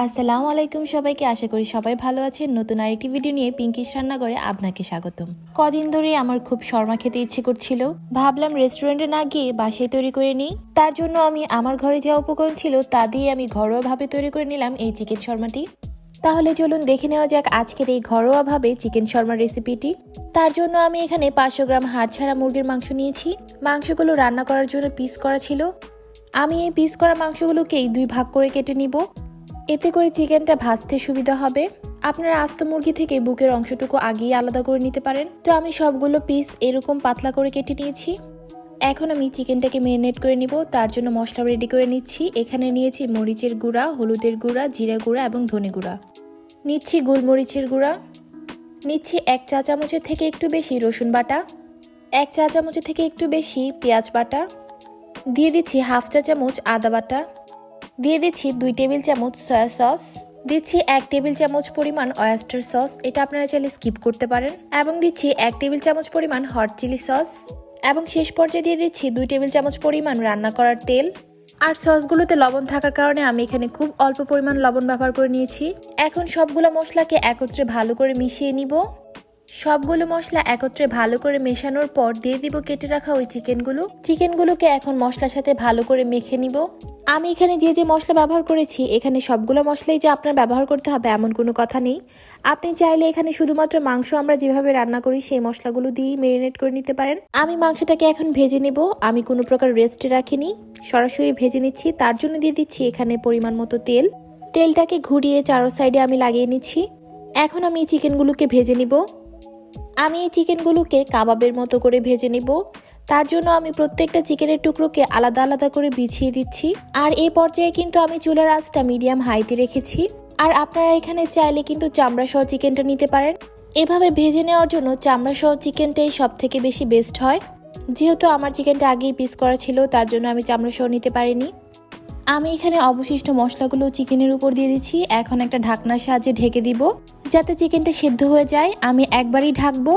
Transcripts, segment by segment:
আসসালামু আলাইকুম সবাইকে, আশা করি সবাই ভালো আছেন। নতুন আরেকটি ভিডিও নিয়ে পিঙ্কিশ রান্নাঘরে আপনাকে স্বাগতম। কদিন ধরে আমার খুব শর্মা খেতে ইচ্ছে করছিল, ভাবলাম রেস্টুরেন্টে না গিয়ে বাসায় তৈরি করে নিই। তার জন্য আমি আমার ঘরে যা উপকরণ ছিল তা দিয়ে আমি ঘরোয়াভাবে তৈরি করে নিলাম এই চিকেন শর্মাটি। তাহলে চলুন দেখে নেওয়া যাক আজকের এই ঘরোয়াভাবে চিকেন শর্মার রেসিপিটি। তার জন্য আমি এখানে 500 গ্রাম হাড় ছাড়া মুরগির মাংস নিয়েছি। মাংসগুলো রান্না করার জন্য পিস করা ছিল। আমি এই পিস করা মাংসগুলোকেই 2 ভাগ করে কেটে নিব, এতে করে চিকেনটা ভাজতে সুবিধা হবে। আপনারা আস্ত মুরগি থেকে বুকের অংশটুকু আগেই আলাদা করে নিতে পারেন। তো আমি সবগুলো পিস এরকম পাতলা করে কেটে নিয়েছি। এখন আমি চিকেনটাকে ম্যারিনেট করে নিব। তার জন্য মশলা রেডি করে নিচ্ছি। এখানে নিয়েছি মরিচের গুঁড়া, হলুদের গুঁড়া, জিরা গুঁড়া এবং ধনে গুঁড়া। নিচ্ছি গোলমরিচের গুঁড়া। নিচ্ছি 1 চা চামচের থেকে একটু বেশি রসুন বাটা, 1 চা চামচের থেকে একটু বেশি পেঁয়াজ বাটা, দিয়ে দিচ্ছি 1/2 চা চামচ আদা বাটা, দিয়ে দিচ্ছি 2 টেবিল চামচ সয়া সস, দিচ্ছি 1 টেবিল চামচ পরিমাণ অয়েস্টার সস, এটা আপনারা চাইলে স্কিপ করতে পারেন, এবং দিচ্ছি 1 টেবিল চামচ পরিমাণ হট চিলি সস, এবং শেষ পর্যায়ে দিয়ে দিচ্ছি 2 টেবিল চামচ পরিমাণ রান্না করার তেল। আর সসগুলোতে লবণ থাকার কারণে আমি এখানে খুব অল্প পরিমাণ লবণ ব্যবহার করে নিয়েছি। এখন সবগুলো মশলাকে একত্রে ভালো করে মিশিয়ে নিব। সবগুলো মশলা একত্রে ভালো করে মেশানোর পর দিয়ে দিব কেটে রাখা ওই চিকেনগুলোকে এখন মশলার সাথে ভালো করে মেখে নিব। আমি এখানে যে মশলা ব্যবহার করেছি, এখানে সবগুলো মশলাই যে আপনার ব্যবহার করতে হবে এমন কোনো কথা নেই। আপনি চাইলে এখানে শুধুমাত্র মাংস আমরা যেভাবে রান্না করি সেই মশলাগুলো দিয়েই ম্যারিনেট করে নিতে পারেন। আমি মাংসটাকে এখন ভেজে নেব। আমি কোনো প্রকার রেস্টে রাখিনি, সরাসরি ভেজে নিচ্ছি। তার জন্য দিয়ে দিচ্ছি এখানে পরিমাণ মতো তেল। তেলটাকে ঘুরিয়ে চারো সাইডে আমি লাগিয়ে নিচ্ছি। এখন আমি এই চিকেনগুলোকে ভেজে নিব। আমি এই চিকেনগুলোকে কাবাবের মতো করে ভেজে নিব। তার জন্য আমি প্রত্যেকটা চিকেনের টুকরোকে আলাদা আলাদা করে বিছিয়ে দিচ্ছি। আর এই পর্যায়ে কিন্তু আমি চুলার আঁচটা মিডিয়াম হাইতে রেখেছি। আর আপনারা এখানে চাইলে কিন্তু চামড়া সহ চিকেনটা নিতে পারেন। এভাবে ভেজে নেওয়ার জন্য চামড়া সহ চিকেনটাই সব থেকে বেশি বেস্ট হয়। যেহেতু আমার চিকেনটা আগেই পিস করা ছিল, তার জন্য আমি চামড়া সহ নিতে পারিনি। আমি এখানে অবশিষ্ট মশলাগুলো চিকেনের উপর দিয়ে দিচ্ছি। এখন একটা ঢাকনার সাহায্যে ঢেকে দিব যাতে চিকেনটা সেদ্ধ হয়ে যায়। আমি একবারই ঢাকবো।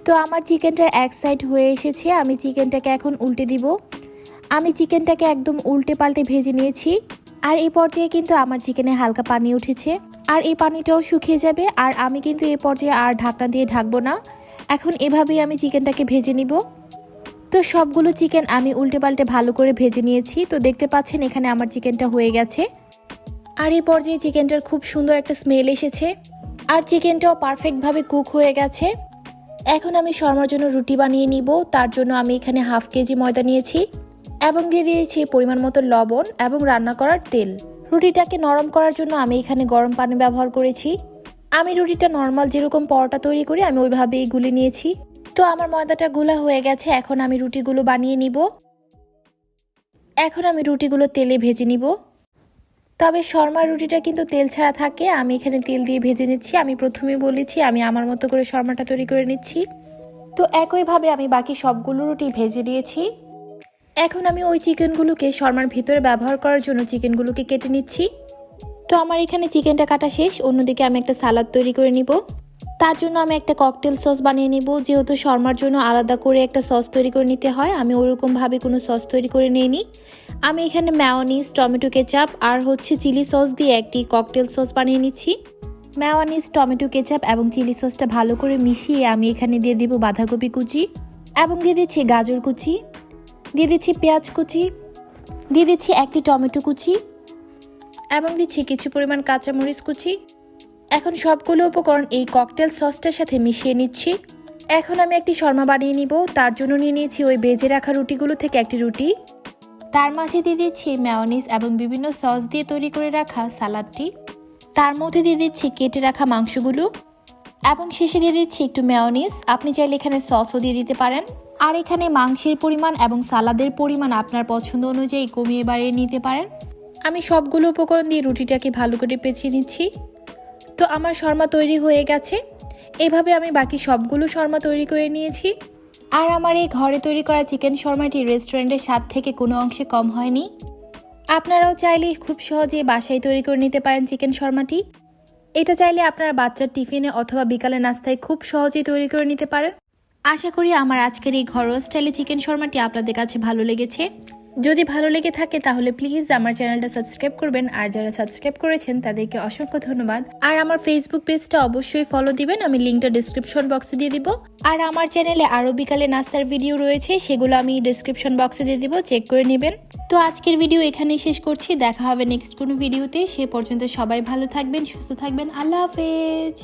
তো আমার চিকেনটার এক সাইড হয়ে এসেছে। আমি চিকেনটাকে এখন উল্টে দিব। আমি চিকেনটাকে একদম উল্টে পাল্টে ভেজে নিয়েছি। আর এই পর্যায়ে কিন্তু আমার চিকেনে হালকা পানি উঠেছে, আর এই পানিটাও শুকিয়ে যাবে। আর আমি কিন্তু এই পর্যায়ে আর ঢাকনা দিয়ে ঢাকবো না। এখন এভাবেই আমি চিকেনটাকে ভেজে নিব। তো সবগুলো চিকেন আমি উল্টে পাল্টে ভালো করে ভেজে নিয়েছি। তো দেখতে পাচ্ছেন এখানে আমার চিকেনটা হয়ে গেছে। আর এই পর্যায়ে চিকেনটার খুব সুন্দর একটা স্মেল এসেছে, আর চিকেনটাও পারফেক্টভাবে কুক হয়ে গেছে। এখন আমি শর্মার জন্য রুটি বানিয়ে নিব। তার জন্য আমি এখানে 1/2 কেজি ময়দা নিয়েছি এবং দিয়ে দিয়েছি পরিমাণ মতো লবণ এবং রান্না করার তেল। রুটিটাকে নরম করার জন্য আমি এখানে গরম পানি ব্যবহার করেছি। আমি রুটিটা নর্মাল যেরকম পরোটা তৈরি করি আমি ওইভাবেই গুলে নিয়েছি। তো আমার ময়দাটা গুলা হয়ে গেছে। এখন আমি রুটিগুলো বানিয়ে নিব। এখন আমি রুটিগুলো তেলে ভেজে নিব। তবে শর্মার রুটিটা কিন্তু তেল ছাড়া থাকে। আমি এখানে তেল দিয়ে ভেজে নিচ্ছি। আমি প্রথমেই বলেছি আমি আমার মতো করে শর্মাটা তৈরি করে নিচ্ছি। তো একইভাবে আমি বাকি সবগুলো রুটি ভেজে দিয়েছি। এখন আমি ওই চিকেনগুলোকে শর্মার ভিতরে ব্যবহার করার জন্য চিকেনগুলোকে কেটে নিচ্ছি। তো আমার এখানে চিকেনটা কাটা শেষ। অন্যদিকে আমি একটা সালাদ তৈরি করে নিব। তার জন্য আমি একটা ককটেল সস বানিয়ে নিব। যেহেতু শর্মার জন্য আলাদা করে একটা সস তৈরি করে নিতে হয়, আমি ওরকমভাবে কোনো সস তৈরি করে নিইনি। আমি এখানে মেয়োনিজ, টমেটো কেচাপ আর চিলি সস দিয়ে একটি ককটেল সস বানিয়ে নিচ্ছি। মেয়োনিজ, টমেটো কেচাপ এবং চিলি সসটা ভালো করে মিশিয়ে আমি এখানে দিয়ে দিব বাঁধাকপি কুচি, এবং দিয়ে দিচ্ছি গাজর কুচি, দিয়ে দিচ্ছি পেঁয়াজ কুচি, দিয়ে দিচ্ছি একটি টমেটো কুচি, এবং দিচ্ছি কিছু পরিমাণ কাঁচামরিচ কুচি। এখন সবগুলো উপকরণ এই ককটেল সসটার সাথে মিশিয়ে নিচ্ছি। এখন আমি একটি শর্মা বানিয়ে নিব। তার জন্য নিয়ে নিয়েছি ওই ভেজে রাখা রুটিগুলো থেকে একটি রুটি। তার মাঝে দিয়ে দিচ্ছি মেয়োনিজ এবং বিভিন্ন সস দিয়ে তৈরি করে রাখা সালাদটি। তার মধ্যে দিয়ে দিচ্ছি কেটে রাখা মাংসগুলো, এবং শেষে দিয়ে দিচ্ছি একটু মেয়োনিজ। আপনি চাইলে এখানে সসও দিয়ে দিতে পারেন। আর এখানে মাংসের পরিমাণ এবং সালাদের পরিমাণ আপনার পছন্দ অনুযায়ী কমিয়ে বাড়িয়ে নিতে পারেন। আমি সবগুলো উপকরণ দিয়ে রুটিটাকে ভালো করে পেঁচিয়ে নিচ্ছি। তো আমার শর্মা তৈরি হয়ে গেছে। এভাবে আমি বাকি সবগুলো শর্মা তৈরি করে নিয়েছি। আর আমার এই ঘরে তৈরি করা চিকেন শর্মাটি রেস্টুরেন্টের স্বাদ থেকে কোনো অংশে কম হয়নি। আপনারাও চাইলে খুব সহজে বাসায় তৈরি করে নিতে পারেন চিকেন শর্মাটি। এটা চাইলে আপনার বাচ্চার টিফিনে অথবা বিকালে নাস্তায় খুব সহজেই তৈরি করে নিতে পারেন। আশা করি আমার আজকের এই ঘরোয়া স্টাইলে চিকেন শর্মাটি আপনাদের কাছে ভালো লেগেছে। যদি ভালো লেগে থাকে তাহলে প্লিজ আমার চ্যানেলটা সাবস্ক্রাইব করবেন, আর যারা সাবস্ক্রাইব করেছেন তাদেরকে অসংখ্য ধন্যবাদ। আর আমার ফেসবুক পেজটা অবশ্যই ফলো দিবেন, আমি লিঙ্কটা ডিসক্রিপশন বক্সে দিয়ে দিব। আর আমার চ্যানেলে আরও বিকালে নাস্তার ভিডিও রয়েছে, সেগুলো আমি ডিসক্রিপশন বক্সে দিয়ে দিব, চেক করে নেবেন। তো আজকের ভিডিও এখানেই শেষ করছি, দেখা হবে নেক্সট কোনো ভিডিওতে। সে পর্যন্ত সবাই ভালো থাকবেন, সুস্থ থাকবেন। আল্লাহ হাফেজ।